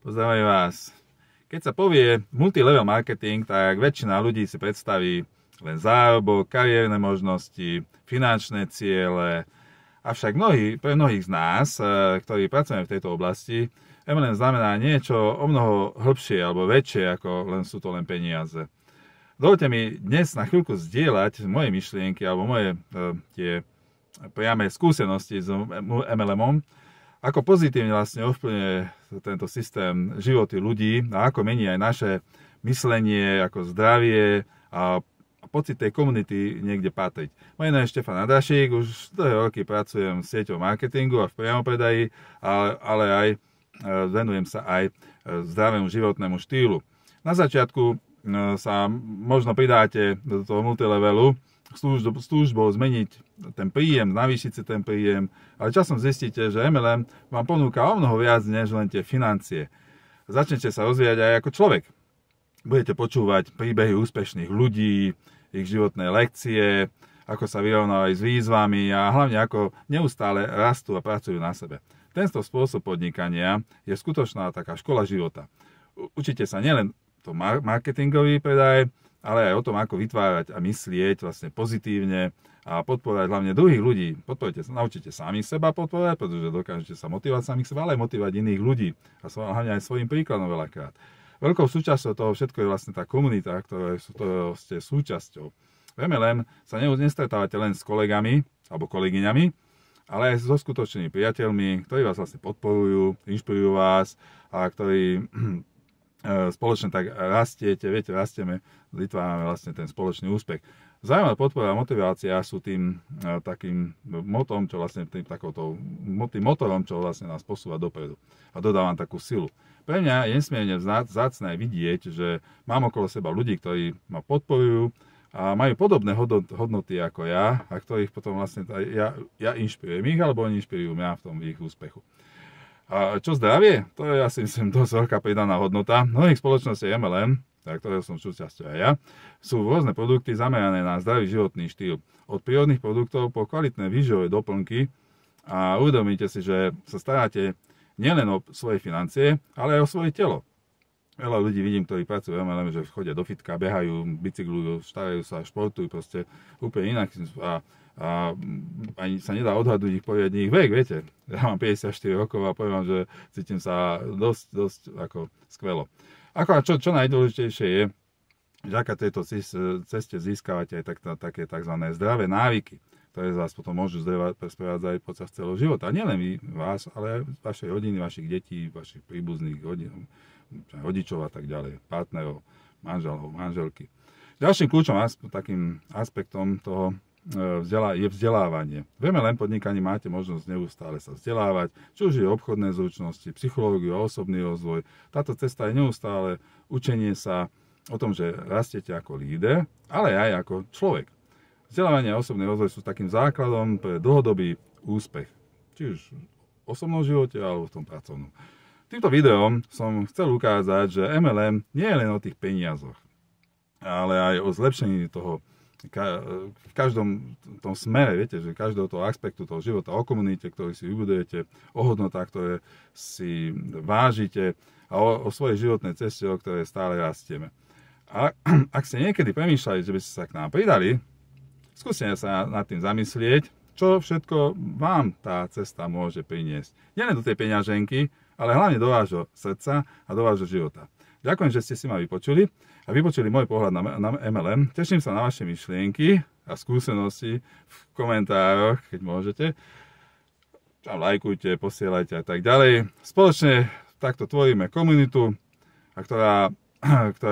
Pozdravujem vás. Keď sa povie multilevel marketing, tak väčšina ľudí si predstaví len zárobok, kariérne možnosti, finančné ciele. Avšak pre mnohých z nás, ktorí pracujeme v tejto oblasti, MLM znamená niečo o mnoho hĺbšie alebo väčšie, ako sú to len peniaze. Dovolte mi dnes na chvíľku zdieľať moje myšlienky alebo moje tie priame skúsenosti s MLM-om, ako pozitívne vlastne ovplyvňuje tento systém životy ľudí a ako mení aj naše myslenie, ako zdravie a pocit tej komunity niekde patriť. Moje meno je Štefan Adašík, už dlhé roky pracujem v sieťovom marketingu a v priamopredaji, ale aj venujem sa aj zdravému životnému štýlu. Na začiatku sa možno pridáte do toho multilevelu službou zmeniť ten príjem, navýšiť si ten príjem, ale časom zistíte, že MLM vám ponúka o mnoho viac než len tie financie. Začnete sa rozvíjať aj ako človek. Budete počúvať príbehy úspešných ľudí, ich životné lekcie, ako sa vyrovnávajú s výzvami a hlavne ako neustále rastú a pracujú na sebe. Tento spôsob podnikania je skutočná taká škola života. Učíte sa nielen to marketingový predaj, ale aj o tom, ako vytvárať a myslieť vlastne pozitívne a podporovať hlavne druhých ľudí. Naučite sami seba podporovať, pretože dokážete sa motivovať samých seba, ale aj motivovať iných ľudí a hlavne aj svojím príkladom veľakrát. Veľkou súčasťou toho všetko je vlastne tá komunita, ktorou ste súčasťou. V MLM sa nestretávate len s kolegami alebo kolegyňami, ale aj so skutočnými priateľmi, ktorí vás vlastne podporujú, inšpirujú vás a ktorí spoločne tak rastiete, viete, rastieme, vytvárame vlastne ten spoločný úspech. Vzájomná podpora a motivácia sú tým takým motorom, čo vlastne tým motorom, čo vlastne nás posúva dopredu a dodávam takú silu. Pre mňa je nesmierne vzácne vidieť, že mám okolo seba ľudí, ktorí ma podporujú a majú podobné hodnoty ako ja a ktorých potom vlastne ja inšpirujem ich, alebo oni inšpirujú mňa v tom ich úspechu. A čo zdravie? To je asi myslím dosť veľká pridaná hodnota. Mnohých spoločností MLM, ktorého som súčasťou aj ja, sú rôzne produkty zamerané na zdravý životný štýl. Od prírodných produktov po kvalitné výživové doplnky a uvedomíte si, že sa staráte nielen o svoje financie, ale aj o svoje telo. Veľa ľudí vidím, ktorí pracujú v MLM, že chodia do fitka, behajú, bicyklujú, starajú sa, športujú proste úplne inak a ani sa nedá odhadnúť ich poriadny ich vek, viete. Ja mám 54 rokov a poviem vám, že cítim sa dosť ako skvelo. Čo najdôležitejšie je, že aká tejto ceste získavate aj také tzv. Zdravé návyky, ktoré vás potom môžu sprevádzať počas celého života. A nielen vy, vás, ale aj vašej rodiny, vašich detí, vašich príbuzných rodičov a tak ďalej, partnerov, manželov, manželky. Ďalším kľúčom, takým aspektom toho je vzdelávanie. V MLM podnikaní máte možnosť neustále sa vzdelávať, čo už je obchodné zručnosti, psychológiu a osobný rozvoj. Táto cesta je neustále učenie sa o tom, že rastiete ako líder, ale aj ako človek. Vzdelávanie a osobný rozvoj sú takým základom pre dlhodobý úspech, či už v osobnom živote alebo v tom pracovnom. Týmto videom som chcel ukázať, že MLM nie je len o tých peniazoch, ale aj o zlepšení toho v každom tom smere, viete, že každého toho aspektu toho života, o komunite, ktorý si vybudujete, o hodnotách, ktoré si vážite a o svojej životnej ceste, o ktorej stále rastieme. A ak ste niekedy premýšľali, že by ste sa k nám pridali, skúste sa nad tým zamyslieť, čo všetko vám tá cesta môže priniesť. Nielen do tej peňaženky, ale hlavne do vášho srdca a do vášho života. Ďakujem, že ste si ma vypočuli a vypočuli môj pohľad na MLM. Teším sa na vaše myšlienky a skúsenosti v komentároch, keď môžete. Tam lajkujte, posielajte a tak ďalej. Spoločne takto tvoríme komunitu, v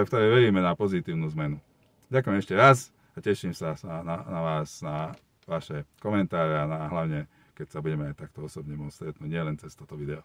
ktorej veríme na pozitívnu zmenu. Ďakujem ešte raz a teším sa na vás, na vaše komentáre a hlavne, keď sa budeme aj takto osobne môcť stretnúť, nielen cez toto video.